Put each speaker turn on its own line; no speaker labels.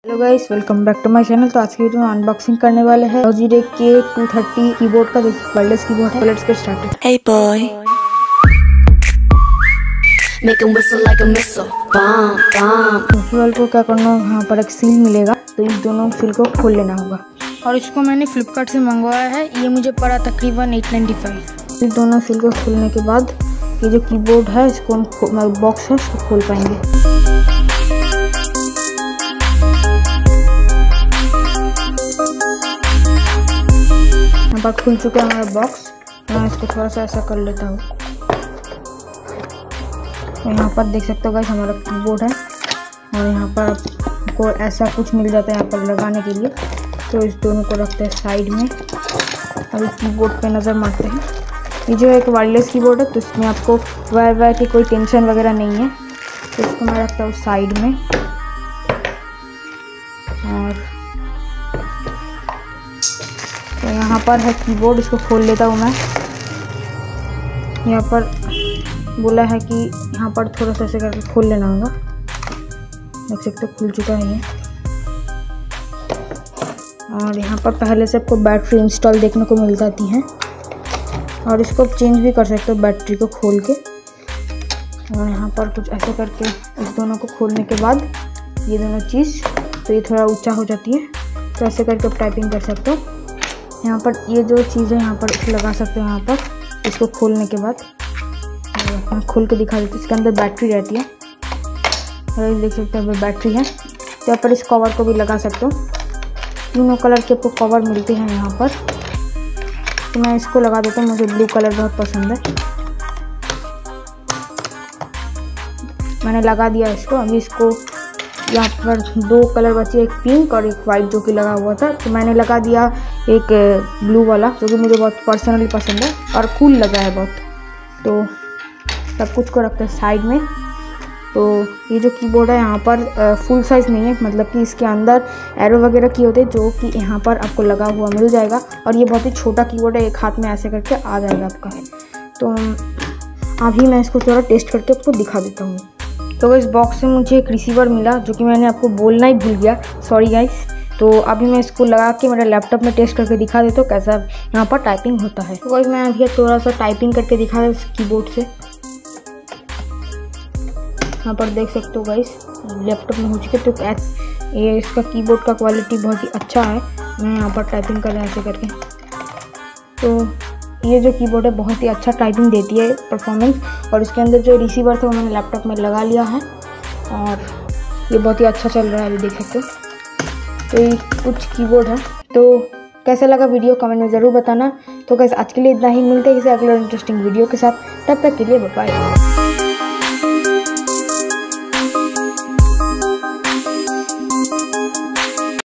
Hello guys, welcome back to my channel. तो आज की वीडियो में अनबॉक्सिंग करने वाले हैं Logitech के 230 कीबोर्ड का, जो वायरलेस कीबोर्ड है। Let's get started.
Hey boy, make 'em whistle like a missile. Bomb, bomb.
सबसे पहले को क्या करना है, यहाँ पर एक सील मिलेगा, तो इन दोनों सील को खोल लेना होगा। और इसको मैंने फ्लिपकार्ट से मंगवाया है। ये मुझे पड़ा तकरीबन 895। इन दोनों सील को खोलने के बाद ये जो कीबोर्ड है, इसको बॉक्स है, इसको खोल पाएंगे। यहाँ पर खुल चुका है हमारा बॉक्स। मैं इसको थोड़ा सा ऐसा कर लेता हूँ। तो यहाँ पर देख सकते हो गाइस, हमारा कीबोर्ड है और यहाँ पर आपको ऐसा कुछ मिल जाता है यहाँ पर लगाने के लिए। तो इस दोनों को रखते हैं साइड में। अभी कीबोर्ड पे नज़र मारते हैं। ये जो एक वायरलेस कीबोर्ड है, तो इसमें आपको वायर की कोई टेंशन वगैरह नहीं है। तो इसको मैं रखता हूँ साइड में। और तो यहाँ पर है कीबोर्ड, इसको खोल लेता हूँ मैं। यहाँ पर बोला है कि यहाँ पर थोड़ा सा ऐसे करके खोल लेना होगा। देख सकते हो खुल चुका है ये। और यहाँ पर पहले से आपको बैटरी इंस्टॉल देखने को मिल जाती है, और इसको आप चेंज भी कर सकते हो बैटरी को खोल के। और यहाँ पर कुछ ऐसे करके इस दोनों को खोलने के बाद ये दोनों चीज़, तो ये थोड़ा ऊंचा हो जाती है, तो ऐसे करके आप टाइपिंग कर सकते हो। यहाँ पर ये जो चीज़ है यहाँ पर इसे लगा सकते हो। यहाँ पर इसको खोलने के बाद मैं खोल के दिखा देती हूँ। इसके अंदर बैटरी रहती है, और देख सकते हो बैटरी है। तो यहाँ पर इस कवर को भी लगा सकते हो। तीनों कलर के आपको कवर मिलते हैं यहाँ पर। तो मैं इसको लगा देता हूँ, मुझे ब्लू कलर बहुत पसंद है। मैंने लगा दिया इसको। अभी इसको यहाँ पर दो कलर बचे, एक पिंक और एक वाइट, जो कि लगा हुआ था। तो मैंने लगा दिया एक ब्लू वाला, जो कि मुझे बहुत पर्सनली पसंद है और कूल लगा है बहुत। तो सब कुछ को रखते हैं साइड में। तो ये जो कीबोर्ड है यहाँ पर फुल साइज़ नहीं है, मतलब कि इसके अंदर एरो वगैरह की होते हैं, जो कि यहाँ पर आपको लगा हुआ मिल जाएगा। और ये बहुत ही छोटा कीबोर्ड है, एक हाथ में ऐसे करके आ जाएगा आपका है। तो अभी मैं इसको थोड़ा टेस्ट करके आपको दिखा देता हूँ। तो इस बॉक्स में मुझे एक रिसीवर मिला, जो कि मैंने आपको बोलना ही भूल गया, सॉरी गाइस। तो अभी मैं इसको लगा के मेरे लैपटॉप में टेस्ट करके दिखा देता हूँ कैसा यहाँ पर टाइपिंग होता है। तो गाइस मैं अभी थोड़ा सा टाइपिंग करके दिखा इस कीबोर्ड से। यहाँ पर देख सकते हो गाइस, लैपटॉप में हो चुके। तो ये इसका कीबोर्ड का क्वालिटी बहुत ही अच्छा है। मैं यहाँ पर टाइपिंग कर रहा हूँ ऐसे करके। तो ये जो कीबोर्ड है बहुत ही अच्छा टाइपिंग देती है, परफॉर्मेंस। और इसके अंदर जो रिसीवर था वो मैंने लैपटॉप में लगा लिया है, और ये बहुत ही अच्छा चल रहा है, अभी देख सकते हो। तो ये कुछ कीबोर्ड है। तो कैसा लगा वीडियो कमेंट में ज़रूर बताना। तो गाइस आज के लिए इतना ही, मिलते हैं किसी अगले इंटरेस्टिंग वीडियो के साथ। तब तक के लिए बाय बाय।